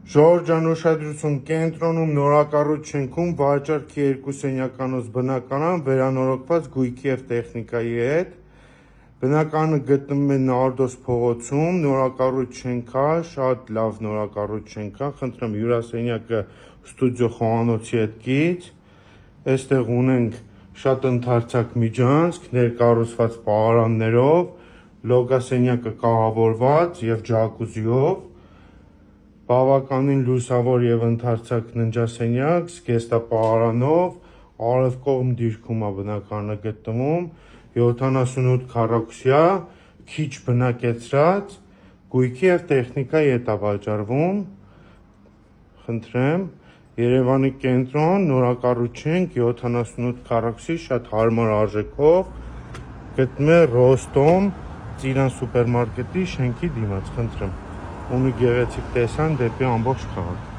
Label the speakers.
Speaker 1: Ժողովրդական ուշադրություն կենտրոնում նորակառույց շենքում վաճառքի 2 սենյականոց բնակարան վերանորոգված գույքի և տեխնիկայի հետ։ Բնակարանը գտնվում է Նարդոս փողոցում, նորակառույց շենք է, շատ լավ նորակառույց շենք է, խնդրեմ հյուրասենյակը ստուդիո խոհանոցի հետ կից, այստեղ ունենք շատ ընդարձակ միջանցք, ներկառուցված պահարաններով, լոգասենյակը կահավորված և ջակուզիով, բավականին լուսավոր և ընդարձակ ննջասենյակ, զգեստապահարանով, արև կողմ դիրքում է բնակարանը գտնվում, 78 քառակուսյա, քիչ բնակեցրած, գույքի և տեխնիկայի հետ է վաճառվում, խնդրեմ, Երևանի կենտրոն, նորակառույց շենք, 78 քառակուսի, շատ հարմար արժեքով, գտնվում է Ռոստոմ Ծիրան սուպերմարկետի շենքի դիմաց, խնդրեմ, ունի գեղեցիկ տեսան դեպի ամբողջ քաղաք։